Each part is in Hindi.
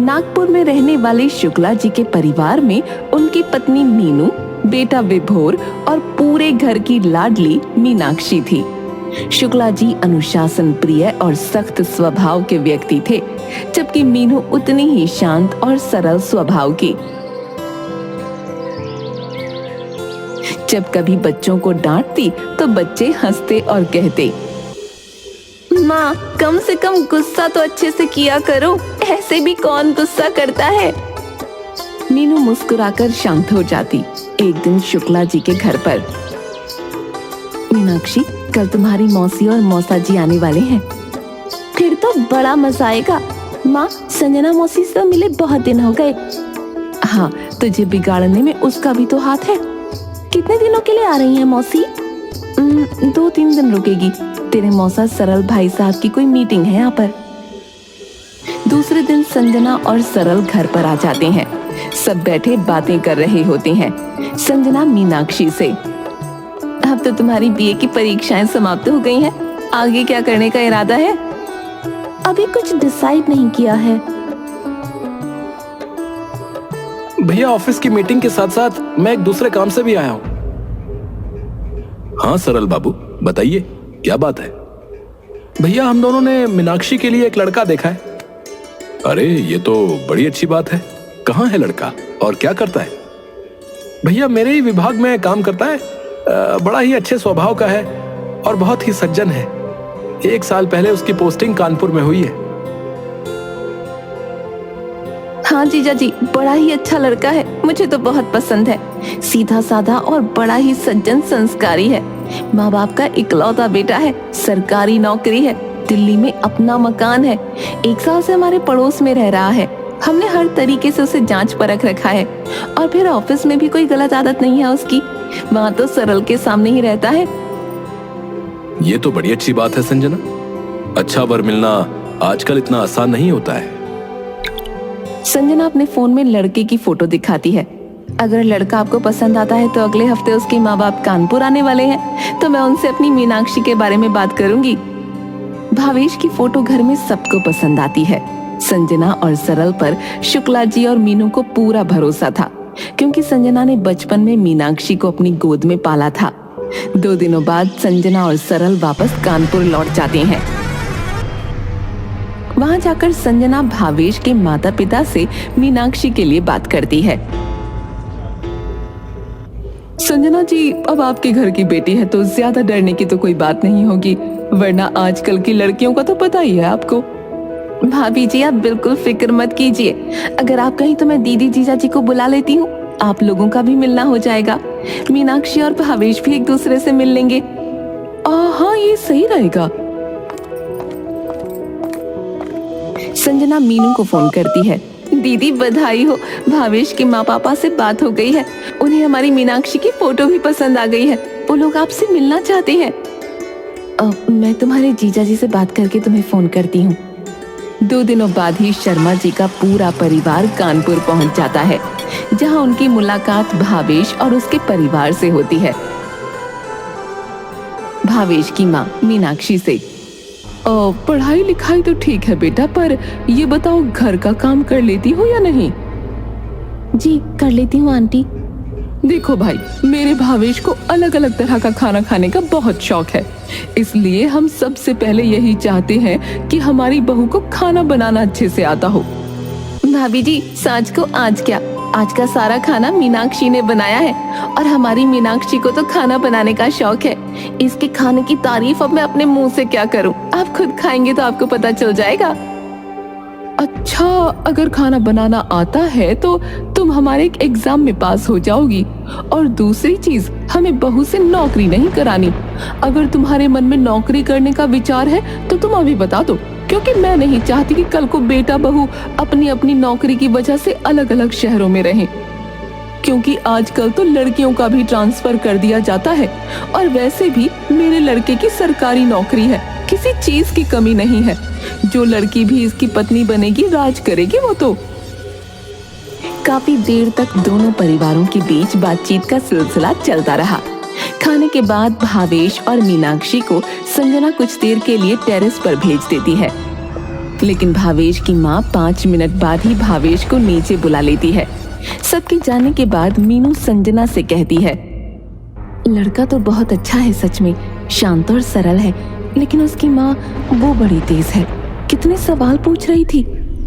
नागपुर में रहने वाले शुक्ला जी के परिवार में उनकी पत्नी मीनू, बेटा विभोर और पूरे घर की लाडली मीनाक्षी थी। शुक्ला जी अनुशासन प्रिय और सख्त स्वभाव के व्यक्ति थे, जबकि मीनू उतनी ही शांत और सरल स्वभाव की। जब कभी बच्चों को डांटती तो बच्चे हंसते और कहते, माँ कम से कम गुस्सा तो अच्छे से किया करो, ऐसे भी कौन गुस्सा करता है। मीनू मुस्कुराकर शांत हो जाती। एक दिन शुक्ला जी के घर पर, मीनाक्षी कल तुम्हारी मौसी और मौसा जी आने वाले हैं। फिर तो बड़ा मजा आएगा। माँ संजना मौसी से मिले बहुत दिन हो गए। हाँ, तुझे बिगाड़ने में उसका भी तो हाथ है। कितने दिनों के लिए आ रही हैं मौसी? 2-3 दिन रुकेगी। तेरे मौसा सरल भाई साहब की कोई मीटिंग है यहाँ पर। दूसरे दिन संजना और सरल घर पर आ जाते हैं। सब बैठे बातें कर रहे होते हैं। संजना मीनाक्षी से, अब तो तुम्हारी बीए की परीक्षाएं समाप्त हो गई हैं, आगे क्या करने का इरादा है? अभी कुछ डिसाइड नहीं किया है। भैया ऑफिस की मीटिंग के साथ साथ मैं एक दूसरे काम से भी आया हूँ। हाँ सरल बाबू बताइए क्या बात है? भैया हम दोनों ने मीनाक्षी के लिए एक लड़का देखा है। अरे ये तो बड़ी अच्छी बात है। कहाँ है लड़का और क्या करता है? भैया मेरे ही विभाग में काम करता है। बड़ा ही अच्छे स्वभाव का है और बहुत ही सज्जन है। 1 साल पहले उसकी पोस्टिंग कानपुर में हुई है। हाँ जीजा जी, बड़ा ही अच्छा लड़का है, मुझे तो बहुत पसंद है। सीधा साधा और बड़ा ही सज्जन संस्कारी है। माँ बाप का इकलौता बेटा है, सरकारी नौकरी है, दिल्ली में अपना मकान है, 1 साल से हमारे पड़ोस में रह रहा है। हमने हर तरीके से उसे जांच परख रखा है और फिर ऑफिस में भी कोई गलत आदत नहीं है उसकी। वहाँ तो सरल के सामने ही रहता है। ये तो बड़ी अच्छी बात है संजना। अच्छा वर मिलना आजकल इतना आसान नहीं होता है। संजना अपने फोन में लड़के की फोटो दिखाती है। अगर लड़का आपको पसंद आता है तो अगले हफ्ते उसके माँ बाप कानपुर आने वाले हैं, तो मैं उनसे अपनी मीनाक्षी के बारे में बात करूंगी। भावेश की फोटो घर में सबको पसंद आती है। संजना और सरल पर शुक्ला जी और मीनू को पूरा भरोसा था, क्योंकि संजना ने बचपन में मीनाक्षी को अपनी गोद में पाला था। 2 दिनों बाद संजना और सरल वापस कानपुर लौट जाते हैं। वहां जाकर संजना भावेश के माता पिता से मीनाक्षी के लिए बात करती है। संजना जी, अब आपके घर की बेटी है तो ज्यादा डरने की तो कोई बात नहीं होगी, वरना आजकल की लड़कियों का तो पता ही है आपको। भाभी जी आप बिल्कुल फिक्र मत कीजिए। अगर आप कहीं तो मैं दीदी जीजा जी को बुला लेती हूँ, आप लोगों का भी मिलना हो जाएगा। मीनाक्षी और भावेश भी एक दूसरे से मिल लेंगे। हाँ ये सही रहेगा। संजना मीनू को फोन करती है। दीदी बधाई हो, भावेश के माँ पापा से बात हो गई है, उन्हें हमारी मीनाक्षी की फोटो भी पसंद आ गई है, वो लोग आपसे मिलना चाहते हैं। मैं तुम्हारे जीजा जी से बात करके तुम्हें फोन करती हूँ। 2 दिनों बाद ही शर्मा जी का पूरा परिवार कानपुर पहुंच जाता है, जहां उनकी मुलाकात भावेश और उसके परिवार से होती है। भावेश की माँ मीनाक्षी से, पढ़ाई लिखाई तो ठीक है बेटा, पर ये बताओ घर का काम कर लेती हो या नहीं? जी कर लेती हूँ आंटी। देखो भाई, मेरे भावेश को अलग अलग तरह का खाना खाने का बहुत शौक है, इसलिए हम सबसे पहले यही चाहते हैं कि हमारी बहू को खाना बनाना अच्छे से आता हो। भाभी जी साँझ को आज क्या, आज का सारा खाना मीनाक्षी ने बनाया है और हमारी मीनाक्षी को तो खाना बनाने का शौक है। इसके खाने की तारीफ अब मैं अपने मुंह से क्या करूं, आप खुद खाएंगे तो आपको पता चल जाएगा। अच्छा, अगर खाना बनाना आता है तो तुम हमारे एक एग्जाम में पास हो जाओगी, और दूसरी चीज, हमें बहू से नौकरी नहीं करानी। अगर तुम्हारे मन में नौकरी करने का विचार है तो तुम अभी बता दो, क्योंकि मैं नहीं चाहती कि कल को बेटा बहू अपनी अपनी नौकरी की वजह से अलग अलग शहरों में रहें, क्योंकि आजकल तो लड़कियों का भी ट्रांसफर कर दिया जाता है, और वैसे भी मेरे लड़के की सरकारी नौकरी है, किसी चीज की कमी नहीं है। जो लड़की भी इसकी पत्नी बनेगी राज करेगी वो तो। काफी देर तक दोनों परिवारों के बीच बातचीत का सिलसिला चलता रहा। खाने के बाद भावेश और मीनाक्षी को संजना कुछ देर के लिए टेरेस पर भेज देती है। लेकिन भावेश की माँ 5 मिनट बाद ही भावेश को नीचे बुला लेती है। सबके जाने के बाद मीनू संजना से कहती है, लड़का तो बहुत अच्छा है, सच में शांत और सरल है, लेकिन उसकी माँ वो बड़ी तेज है। कितने सवाल पूछ रही थी,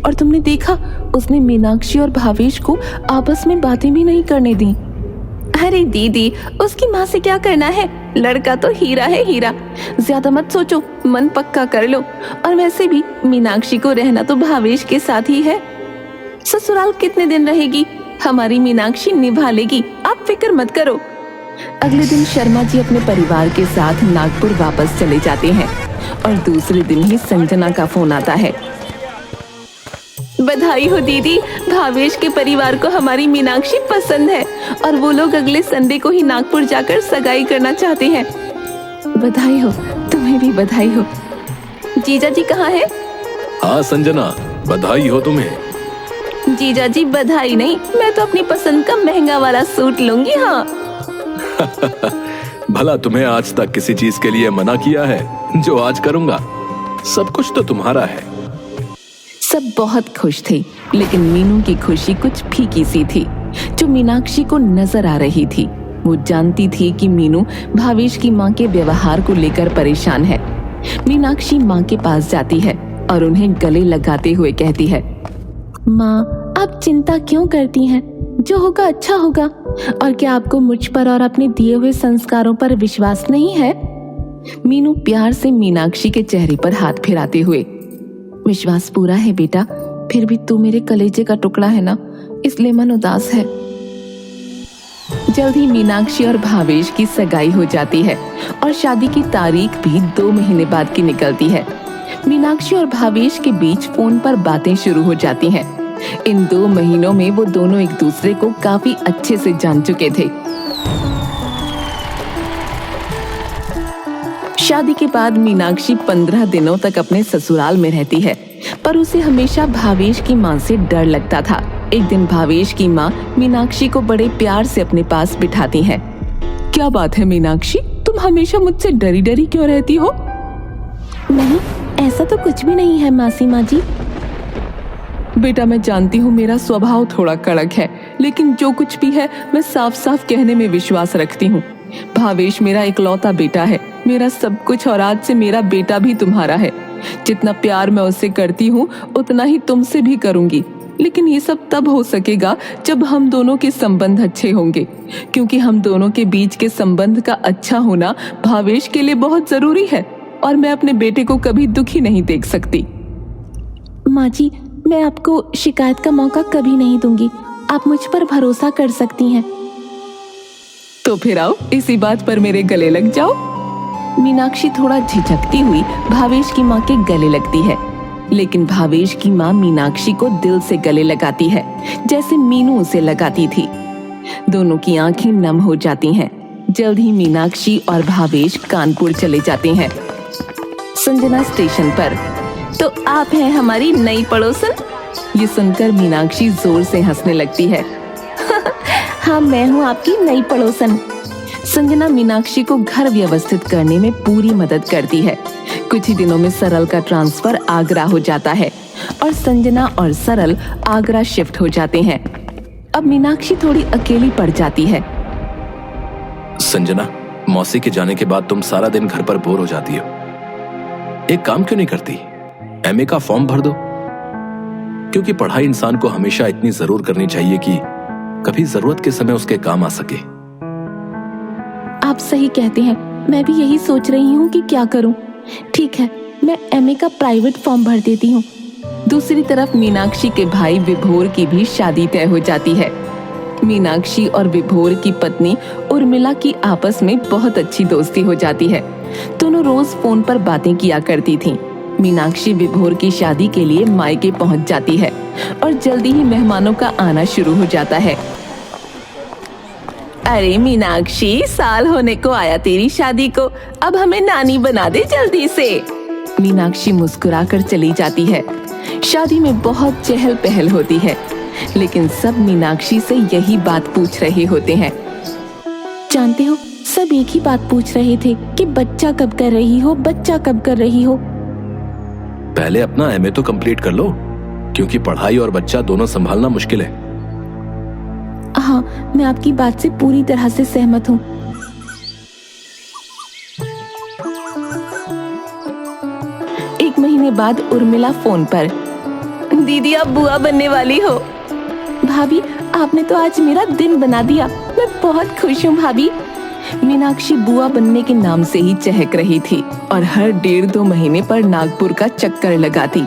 और तुमने देखा उसने मीनाक्षी और भावेश को आपस में बातें भी नहीं करने दी। अरे दीदी, उसकी माँ से क्या करना है, लड़का तो हीरा है हीरा। ज्यादा मत सोचो, मन पक्का कर लो। और वैसे भी मीनाक्षी को रहना तो भावेश के साथ ही है। ससुराल कितने दिन रहेगी, हमारी मीनाक्षी निभा लेगी, आप फिक्र मत करो। अगले दिन शर्मा जी अपने परिवार के साथ नागपुर वापस चले जाते हैं और दूसरे दिन ही संजना का फोन आता है। बधाई हो दीदी, भावेश के परिवार को हमारी मीनाक्षी पसंद है और वो लोग अगले संडे को ही नागपुर जाकर सगाई करना चाहते हैं। बधाई हो, तुम्हें भी बधाई हो। जीजा जी कहाँ है? हाँ संजना, बधाई हो तुम्हें। जीजा जी बधाई नहीं, मैं तो अपनी पसंद का महंगा वाला सूट लूंगी। हाँ भला तुम्हें आज तक किसी चीज के लिए मना किया है जो आज करूंगा? सब कुछ तो तुम्हारा है। सब बहुत खुश थे, लेकिन मीनू की खुशी कुछ फीकी सी थी जो मीनाक्षी को नजर आ रही थी। वो जानती थी कि मीनू भावेश की माँ के व्यवहार को लेकर परेशान है। मीनाक्षी माँ के पास जाती है और उन्हें गले लगाते हुए कहती है, माँ आप चिंता क्यों करती हैं? जो होगा अच्छा होगा। और क्या आपको मुझ पर और अपने दिए हुए संस्कारों पर विश्वास नहीं है? मीनू प्यार से मीनाक्षी के चेहरे पर हाथ फिराते हुए, विश्वास पूरा है बेटा, फिर भी तू मेरे कलेजे का टुकड़ा है ना, इसलिए मन उदास है। जल्द ही मीनाक्षी और भावेश की सगाई हो जाती है और शादी की तारीख भी 2 महीने बाद की निकलती है। मीनाक्षी और भावेश के बीच फोन पर बातें शुरू हो जाती हैं। इन 2 महीनों में वो दोनों एक दूसरे को काफी अच्छे से जान चुके थे। शादी के बाद मीनाक्षी 15 दिनों तक अपने ससुराल में रहती है, पर उसे हमेशा भावेश की माँ से डर लगता था। एक दिन भावेश की माँ मीनाक्षी को बड़े प्यार से अपने पास बिठाती है। क्या बात है मीनाक्षी, तुम हमेशा मुझसे डरी डरी क्यों रहती हो? नहीं, ऐसा तो कुछ भी नहीं है मासी माँ जी। बेटा मैं जानती हूँ मेरा स्वभाव थोड़ा कड़क है, लेकिन जो कुछ भी है मैं साफ साफ कहने में विश्वास रखती हूँ। भावेश मेरा इकलौता बेटा है, मेरा सब कुछ, और आज से मेरा बेटा भी तुम्हारा है। जितना प्यार मैं उससे करती हूँ उतना ही तुमसे भी करूंगी, लेकिन ये सब तब हो सकेगा जब हम दोनों के संबंध अच्छे होंगे, क्योंकि हम दोनों के बीच के संबंध का अच्छा होना भावेश के लिए बहुत जरूरी है, और मैं अपने बेटे को कभी दुखी नहीं देख सकती। माँ जी, मैं आपको शिकायत का मौका कभी नहीं दूंगी, आप मुझ पर भरोसा कर सकती हैं। तो फिर आओ, इसी बात पर मेरे गले लग जाओ। मीनाक्षी थोड़ा झिझकती हुई भावेश की माँ के गले लगती है, लेकिन भावेश की माँ मीनाक्षी को दिल से गले लगाती है, जैसे मीनू उसे लगाती थी। दोनों की आंखें नम हो जाती हैं। जल्द ही मीनाक्षी और भावेश कानपुर चले जाते हैं। संजना स्टेशन पर, तो आप हैं हमारी नई पड़ोसन? ये सुनकर मीनाक्षी जोर से हंसने लगती है। हाँ, मैं हूँ आपकी नई पड़ोसन। संजना मीनाक्षी को घर व्यवस्थित करने में पूरी मदद करती है। कुछ ही दिनों में सरल का ट्रांसफर आगरा हो जाता है और संजना और सरल आगरा शिफ्ट हो जाते हैं। अब मीनाक्षी थोड़ी अकेली पड़ जाती है। संजना, मौसी के जाने के बाद तुम सारा दिन घर पर बोर हो जाती हो। एक काम क्यों नहीं करती, एमए का फॉर्म भर दो, क्योंकि पढ़ाई इंसान को हमेशा इतनी जरूर करनी चाहिए कि कभी जरूरत के समय उसके काम आ सके। आप सही कहते हैं, मैं भी यही सोच रही हूँ कि क्या करूँ। ठीक है, मैं एमए का प्राइवेट फॉर्म भर देती हूँ। दूसरी तरफ मीनाक्षी के भाई विभोर की भी शादी तय हो जाती है। मीनाक्षी और विभोर की पत्नी उर्मिला की आपस में बहुत अच्छी दोस्ती हो जाती है। दोनों रोज फोन पर बातें किया करती थीं। मीनाक्षी विभोर की शादी के लिए मायके पहुंच जाती है और जल्दी ही मेहमानों का आना शुरू हो जाता है। अरे मीनाक्षी, साल होने को आया तेरी शादी को, अब हमें नानी बना दे जल्दी से। मीनाक्षी मुस्कुराकर चली जाती है। शादी में बहुत चहल पहल होती है, लेकिन सब मीनाक्षी से यही बात पूछ रहे होते हैं। जानते हो, सब एक ही बात पूछ रहे थे कि बच्चा कब कर रही हो, बच्चा कब कर रही हो। पहले अपना एमए तो कंप्लीट कर लो, क्योंकि पढ़ाई और बच्चा दोनों संभालना मुश्किल है। हाँ, मैं आपकी बात से पूरी तरह से सहमत हूँ। एक महीने बाद उर्मिला फोन पर, दीदी आप बुआ बनने वाली हो। भाभी आपने तो आज मेरा दिन बना दिया, मैं बहुत खुश हूँ भाभी। मीनाक्षी बुआ बनने के नाम से ही चहक रही थी और हर 1.5-2 महीने पर नागपुर का चक्कर लगाती।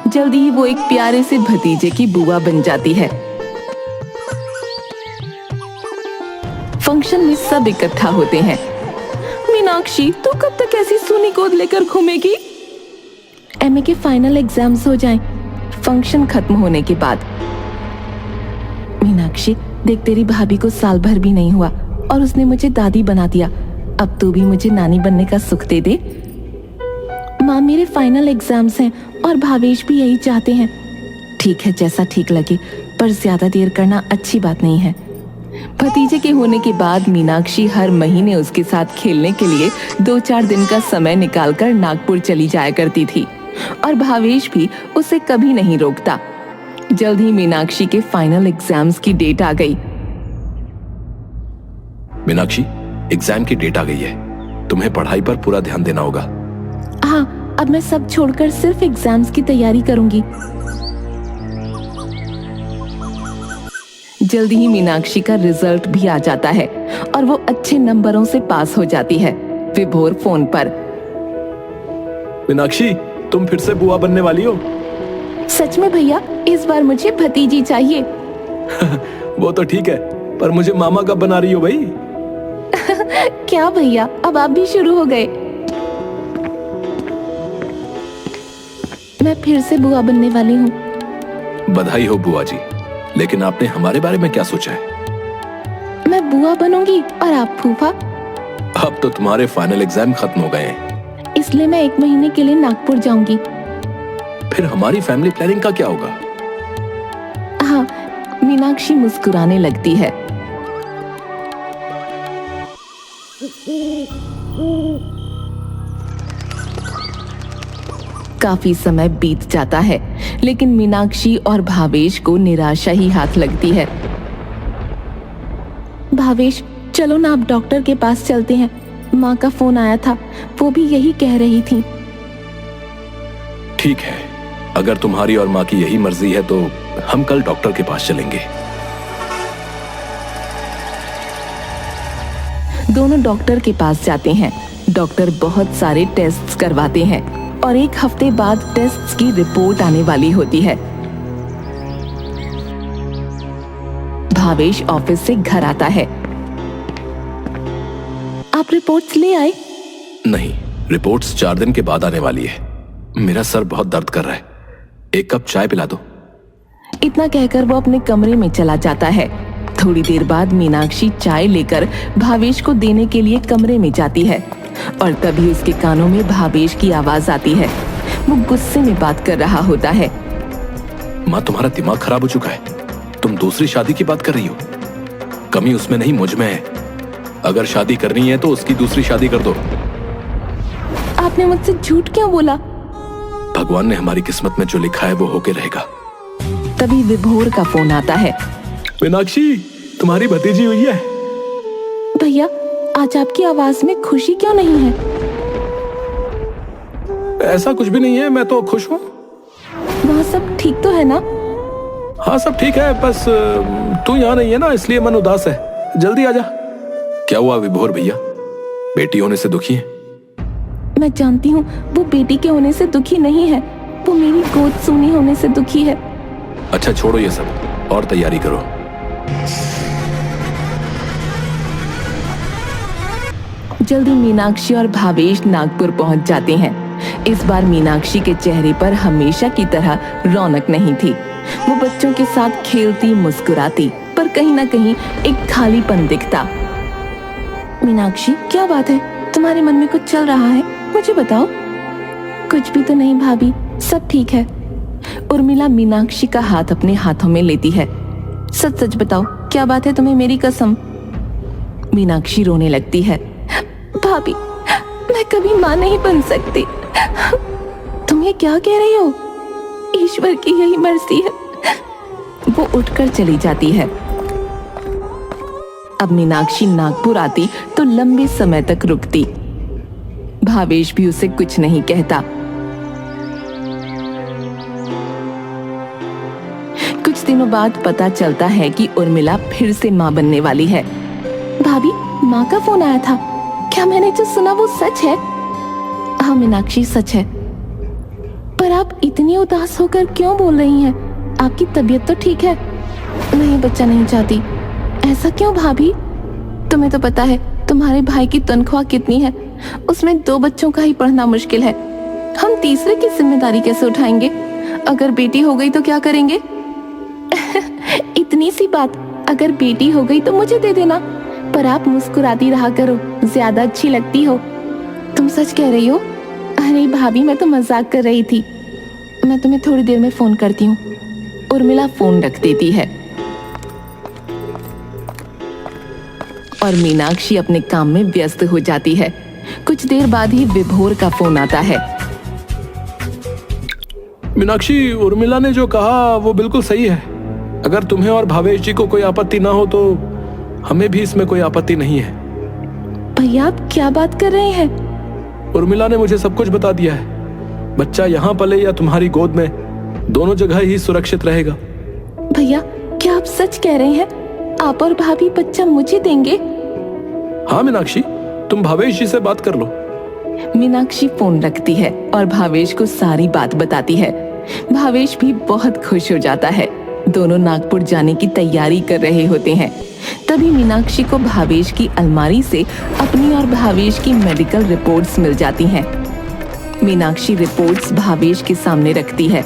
जल्दी ही वो एक प्यारे से भतीजे की बुआ बन जाती है। फंक्शन में सब इकट्ठा होते हैं। मीनाक्षी तू कब तक ऐसी सूनी गोद लेकर घूमेगी? एमए के फाइनल एग्जाम्स हो जाएं, फंक्शन खत्म होने के बाद। मीनाक्षी देख, तेरी भाभी को साल भर भी नहीं हुआ और उसने मुझे दादी बना दिया। अब तू भी मुझे नानी बनने का सुख दे दे। माँ मेरे फाइनल एग्जाम्स हैं और भावेश भी यही चाहते हैं। ठीक है, जैसा ठीक लगे, पर ज्यादा देर करना अच्छी बात नहीं है। भतीजे के होने के बाद मीनाक्षी हर महीने उसके साथ खेलने के लिए 2-4 दिन का समय निकालकर नागपुर चली जाया करती थी और भावेश भी उसे कभी नहीं रोकता। जल्द ही मीनाक्षी के फाइनल एग्जाम्स की डेट आ गई। मीनाक्षी, एग्जाम की डेट आ गई है, तुम्हें पढ़ाई पर पूरा ध्यान देना होगा। हाँ, अब मैं सब छोड़कर सिर्फ एग्जाम्स की तैयारी करूंगी। जल्दी ही मीनाक्षी का रिजल्ट भी आ जाता है और वो अच्छे नंबरों से पास हो जाती है। विभोर फोन पर, मीनाक्षी तुम फिर से बुआ बनने वाली हो? सच में भैया, इस बार मुझे भतीजी चाहिए। वो तो ठीक है, पर मुझे मामा कब बना रही हो भाई? क्या भैया, अब आप भी शुरू हो गए। मैं फिर से बुआ बनने वाली हूँ। बधाई हो बुआ जी, लेकिन आपने हमारे बारे में क्या सोचा है? मैं बुआ बनूंगी और आप फूफा। अब तो तुम्हारे फाइनल एग्जाम खत्म हो गए हैं, इसलिए मैं 1 महीने के लिए नागपुर जाऊंगी। फिर हमारी फैमिली प्लानिंग का क्या होगा? हाँ, मीनाक्षी मुस्कुराने लगती है। काफी समय बीत जाता है, लेकिन मीनाक्षी और भावेश को निराशा ही हाथ लगती है। भावेश चलो ना, आप डॉक्टर के पास चलते हैं। माँ का फोन आया था, वो भी यही कह रही थी। ठीक है, अगर तुम्हारी और माँ की यही मर्जी है तो हम कल डॉक्टर के पास चलेंगे। दोनों डॉक्टर के पास जाते हैं। डॉक्टर बहुत सारे टेस्ट्स करवाते हैं और 1 हफ्ते बाद टेस्ट्स की रिपोर्ट आने वाली होती है। भावेश ऑफिस से घर आता है। आप रिपोर्ट्स ले आए? नहीं, रिपोर्ट्स 4 दिन के बाद आने वाली है। मेरा सर बहुत दर्द कर रहा है, 1 कप चाय पिला दो। इतना कहकर वो अपने कमरे में चला जाता है। थोड़ी देर बाद मीनाक्षी चाय लेकर भावेश को देने के लिए कमरे में जाती है और तभी उसके कानों में भावेश की आवाज आती है। वो गुस्से में बात कर रहा होता है। माँ, तुम्हारा दिमाग खराब हो चुका है, तुम दूसरी शादी की बात कर रही हो। कमी उसमें नहीं, मुझ में है। अगर शादी करनी है तो उसकी दूसरी शादी कर दो। आपने मुझसे झूठ क्यों बोला? भगवान ने हमारी किस्मत में जो लिखा है वो होके रहेगा। तभी विभोर का फोन आता है। मीनाक्षी, तुम्हारी भतीजी हुई है। भैया, आज आपकी आवाज में खुशी क्यों नहीं है? ऐसा कुछ भी नहीं है, मैं तो खुश हूँ। वहाँ सब ठीक तो है ना? हाँ, सब ठीक है, बस तू यहाँ नहीं है ना, इसलिए मन उदास है। जल्दी आजा। क्या हुआ विभोर भैया, बेटी होने से दुखी है? मैं जानती हूँ, वो बेटी के होने से दुखी नहीं है, वो मेरी गोद सूनी होने से दुखी है। अच्छा छोड़ो ये सब और तैयारी करो। जल्दी मीनाक्षी और भावेश नागपुर पहुंच जाते हैं। इस बार मीनाक्षी के चेहरे पर हमेशा की तरह रौनक नहीं थी। वो बच्चों के साथ खेलती मुस्कुराती, पर कहीं ना कहीं एक खालीपन दिखता। मीनाक्षी, क्या बात है? तुम्हारे मन में कुछ चल रहा है? मुझे बताओ। कुछ भी तो नहीं भाभी, सब ठीक है। उर्मिला मीनाक्षी का हाथ अपने हाथों में लेती है। सच सच बताओ, क्या बात है तुम्हें? मेरी कसम। मीनाक्षी रोने लगती है। भाभी, मैं कभी माँ नहीं बन सकती। तुम ये क्या कह रही हो? ईश्वर की यही मर्जी है। वो उठकर चली जाती है। अब मीनाक्षी नागपुर आती तो लंबे समय तक रुकती। भावेश भी उसे कुछ नहीं कहता। कुछ दिनों बाद पता चलता है कि उर्मिला फिर से मां बनने वाली है। भाभी, मां का फोन आया था। क्या मैंने जो सुना वो सच है? हाँ मीनाक्षी, सच है। पर आप इतनी उदास होकर क्यों बोल रही हैं? आपकी तबीयत तो ठीक है? नहीं, बच्चा नहीं चाहती। ऐसा क्यों भाभी? तुम्हें तो पता है तुम्हारे भाई की तनख्वाह कितनी है। उसमें 2 बच्चों का ही पढ़ना मुश्किल है। हम तीसरे की जिम्मेदारी कैसे उठाएंगे? अगर बेटी हो गई तो क्या करेंगे? इतनी सी बात, अगर बेटी हो गई तो मुझे दे देना। पर आप मुस्कुराती रहा करो, ज्यादा अच्छी लगती हो। तुम सच कह रही हो? अरे भाभी, मैं तो मजाक कर रही थी। मैं तुम्हें थोड़ी देर में फोन करती हूँ। उर्मिला फोन रख देती है और मीनाक्षी अपने काम में व्यस्त हो जाती है। कुछ देर बाद ही विभोर का फोन आता है। मीनाक्षी, उर्मिला ने जो कहा वो बिल्कुल सही है। अगर तुम्हें और भावेश जी को कोई आपत्ति ना हो तो हमें भी इसमें कोई आपत्ति नहीं है। भैया, आप क्या बात कर रहे हैं? उर्मिला ने मुझे सब कुछ बता दिया है। बच्चा यहाँ पले या तुम्हारी गोद में, दोनों जगह ही सुरक्षित रहेगा। भैया, क्या आप सच कह रहे हैं? आप और भाभी बच्चा मुझे देंगे? हाँ मीनाक्षी, तुम भावेश जी से बात कर लो। मीनाक्षी फोन रखती है और भावेश को सारी बात बताती है। भावेश भी बहुत खुश हो जाता है। दोनों नागपुर जाने की तैयारी कर रहे होते हैं। तभी मीनाक्षी को भावेश की अलमारी से अपनी और भावेश की मेडिकल रिपोर्ट्स मिल जाती हैं। मीनाक्षी रिपोर्ट्स भावेश के सामने रखती है।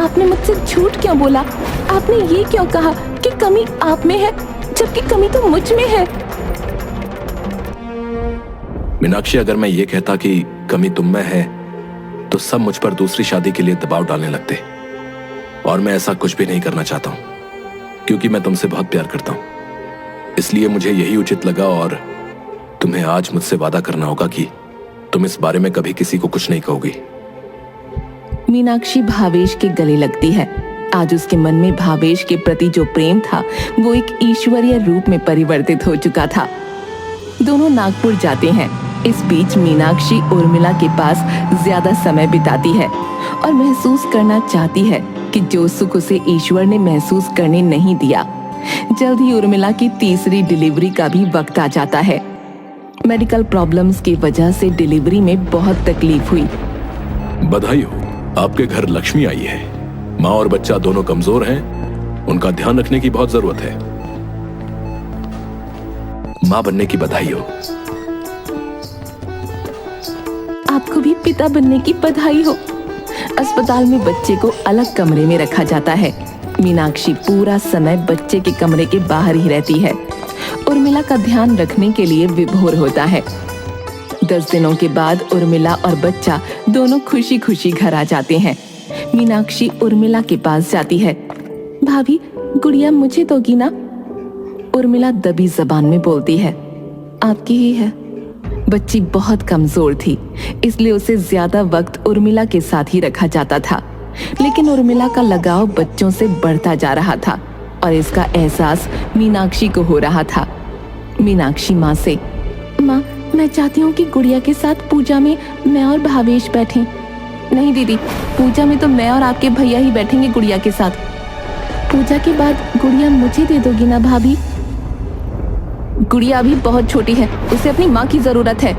आपने मुझसे झूठ क्यों बोला? आपने ये क्यों कहा कि कमी आप में है, जबकि कमी तो मुझ में है? मीनाक्षी, अगर मैं ये कहता कि कमी तुम में है तो सब मुझ पर दूसरी शादी के लिए दबाव डालने लगते, और मैं ऐसा कुछ भी नहीं करना चाहता हूं, क्योंकि मैं तुमसे बहुत प्यार करता हूं। इसलिए मुझे यही उचित लगा और तुम्हें आज मुझसे वादा करना होगा कि तुम इस बारे में कभी किसी को कुछ नहीं कहोगी। मीनाक्षी भावेश के गले लगती है। आज उसके मन में भावेश के प्रति जो प्रेम था वो एक ईश्वरीय रूप में परिवर्तित हो चुका था। दोनों नागपुर जाते हैं। इस बीच मीनाक्षी उर्मिला के पास ज्यादा समय बिताती है और महसूस करना चाहती है कि जो सुख उसे ईश्वर ने महसूस करने नहीं दिया। जल्द ही उर्मिला की तीसरी डिलीवरी का भी वक्त आ जाता है। मेडिकल प्रॉब्लम्स की वजह से डिलीवरी में बहुत तकलीफ हुई। बधाई हो, आपके घर लक्ष्मी आई है। माँ और बच्चा दोनों कमजोर हैं, उनका ध्यान रखने की बहुत जरूरत है। माँ बनने की बधाई हो। आपको भी पिता बनने की बधाई हो। अस्पताल में बच्चे को अलग कमरे में रखा जाता है। मीनाक्षी पूरा समय बच्चे के कमरे के बाहर ही रहती है। उर्मिला का ध्यान रखने के लिए विभोर होता है। 10 दिनों के बाद उर्मिला और बच्चा दोनों खुशी खुशी घर आ जाते हैं। मीनाक्षी उर्मिला के पास जाती है। भाभी, गुड़िया मुझे दोगी ना? उर्मिला दबी जबान में बोलती है, आपकी ही है। बच्ची बहुत कमजोर थी, इसलिए उसे ज्यादा वक्त उर्मिला के साथ ही रखा जाता था। लेकिन उर्मिला का लगाव बच्चों से बढ़ता जा रहा था और इसका एहसास मीनाक्षी को हो रहा था। मीनाक्षी माँ से, माँ, मैं चाहती हूँ कि गुड़िया के साथ पूजा में मैं और भावेश बैठें। नहीं दीदी, पूजा में तो मैं और आपके भैया ही बैठेंगे गुड़िया के साथ। पूजा के बाद गुड़िया मुझे दे दोगी ना भाभी? गुड़िया अभी बहुत छोटी है, उसे अपनी माँ की जरूरत है।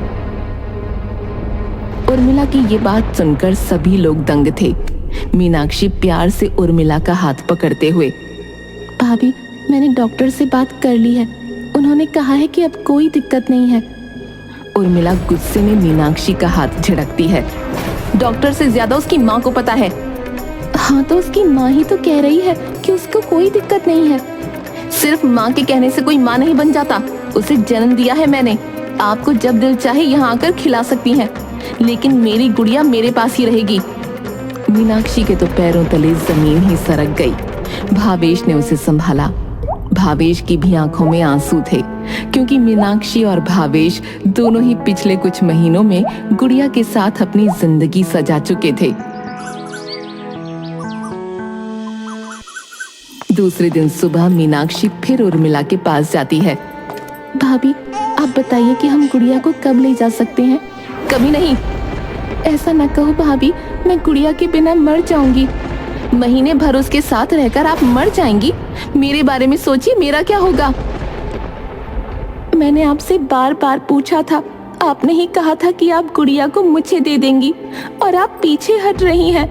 उर्मिला की ये बात सुनकर सभी लोग दंग थे। मीनाक्षी प्यार से उर्मिला का हाथ पकड़ते हुए, भाभी, मैंने डॉक्टर से बात कर ली है। उन्होंने कहा है कि अब कोई दिक्कत नहीं है। उर्मिला गुस्से में मीनाक्षी का हाथ झड़कती है। डॉक्टर से ज्यादा उसकी माँ को पता है। हाँ, तो उसकी माँ ही तो कह रही है कि उसको कोई दिक्कत नहीं है। सिर्फ माँ के कहने से कोई माँ नहीं बन जाता। उसे जन्म दिया है मैंने। आपको जब दिल चाहे यहाँ आकर खिला सकती हैं, लेकिन मेरी गुड़िया मेरे पास ही रहेगी। मीनाक्षी के तो पैरों तले जमीन ही सरक गई। भावेश ने उसे संभाला। भावेश की भी आंखों में आंसू थे। क्योंकि मीनाक्षी और भावेश दोनों ही पिछले कुछ महीनों में गुड़िया के साथ अपनी जिंदगी सजा चुके थे। दूसरे दिन सुबह मीनाक्षी फिर उर्मिला के पास जाती है। भाभी, आप बताइए कि हम गुड़िया को कब ले जा सकते हैं? कभी नहीं। ऐसा न कहो भाभी, मैं गुड़िया के बिना मर जाऊंगी। महीने भर उसके साथ रहकर आप मर जाएंगी। मेरे बारे में सोचिए, मेरा क्या होगा? मैंने आपसे बार बार पूछा था, आपने ही कहा था कि आप गुड़िया को मुझे दे देंगी, और आप पीछे हट रही हैं।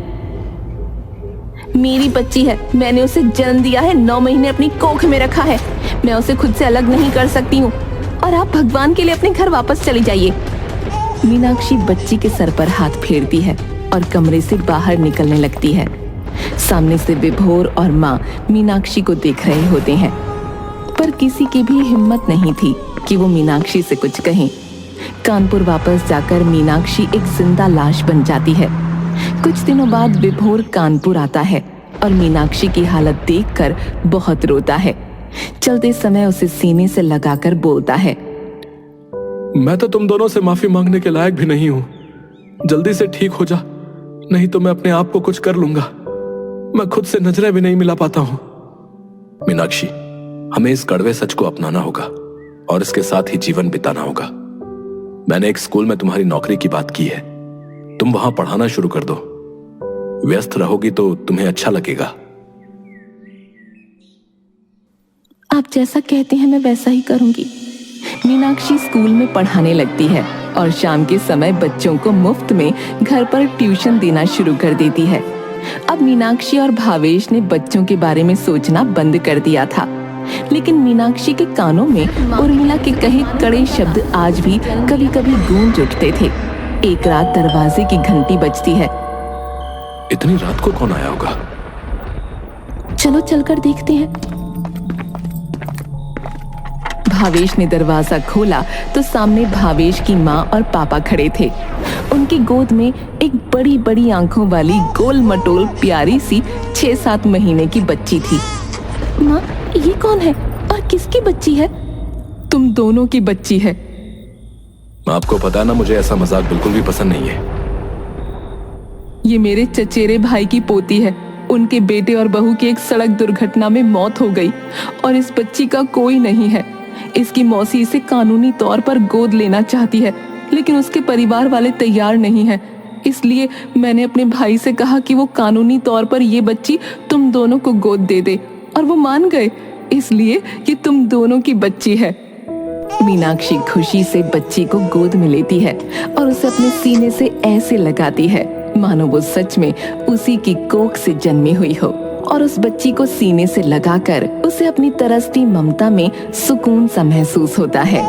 मेरी बच्ची है, मैंने उसे जन्म दिया है, 9 महीने अपनी कोख में रखा है। मैं उसे खुद से अलग नहीं कर सकती हूँ, और आप भगवान के लिए अपने घर वापस चली जाइए। मीनाक्षी बच्ची के सर पर हाथ फेरती है और कमरे से बाहर निकलने लगती है। सामने से विभोर और माँ मीनाक्षी को देख रहे होते हैं, पर किसी की भी हिम्मत नहीं थी कि वो मीनाक्षी से कुछ कहें। कानपुर वापस जाकर मीनाक्षी एक जिंदा लाश बन जाती है। कुछ दिनों बाद विभोर कानपुर आता है और मीनाक्षी की हालत देखकर बहुत रोता है। चलते समय उसे सीने से लगाकर बोलता है, मैं तो तुम दोनों से माफी मांगने के लायक भी नहीं हूं। जल्दी से ठीक हो जा, नहीं तो मैं अपने आप को कुछ कर लूंगा। मैं खुद से नजरें भी नहीं मिला पाता हूं। मीनाक्षी, हमें इस कड़वे सच को अपनाना होगा और इसके साथ ही जीवन बिताना होगा। मैंने एक स्कूल में तुम्हारी नौकरी की बात की है, तुम वहां पढ़ाना शुरू कर दो। व्यस्त रहोगी तो तुम्हें अच्छा लगेगा। आप जैसा कहते हैं मैं वैसा ही करूंगी। मीनाक्षी स्कूल में पढ़ाने लगती है और शाम के समय बच्चों को मुफ्त में घर पर ट्यूशन देना शुरू कर देती है। अब मीनाक्षी और भावेश ने बच्चों के बारे में सोचना बंद कर दिया था, लेकिन मीनाक्षी के कानों में उर्मिला के कहे कड़े शब्द आज भी कभी कभी गूंज उठते थे। एक रात दरवाजे की घंटी बजती है। इतनी रात को कौन आया होगा? चलो चलकर देखते हैं। भावेश ने दरवाजा खोला तो सामने भावेश की माँ और पापा खड़े थे। उनकी गोद में एक बड़ी बड़ी आंखों वाली गोल मटोल प्यारी सी 6-7 महीने की बच्ची थी। माँ, ये कौन है और किसकी बच्ची है? तुम दोनों की बच्ची है। आपको पता ना, मुझे ऐसा मजाक बिल्कुल भी पसंद नहीं है। ये मेरे चचेरे भाई की पोती है। उनके बेटे और बहू की एक सड़क दुर्घटना में मौत हो गई और इस बच्ची का कोई नहीं है। इसकी मौसी इसे कानूनी तौर पर गोद लेना चाहती है, लेकिन उसके परिवार वाले तैयार नहीं हैं। इसलिए मैंने अपने भाई से कहा कि वो कानूनी तौर पर ये बच्ची तुम दोनों को गोद दे दे, और वो मान गए, इसलिए कि तुम दोनों की बच्ची है। मीनाक्षी खुशी से बच्ची को गोद में लेती है और उसे अपने सीने से ऐसे लगाती है मानो वो सच में उसी की कोख से जन्मी हुई हो, और उस बच्ची को सीने से लगाकर उसे अपनी तरसती ममता में सुकून सा महसूस होता है।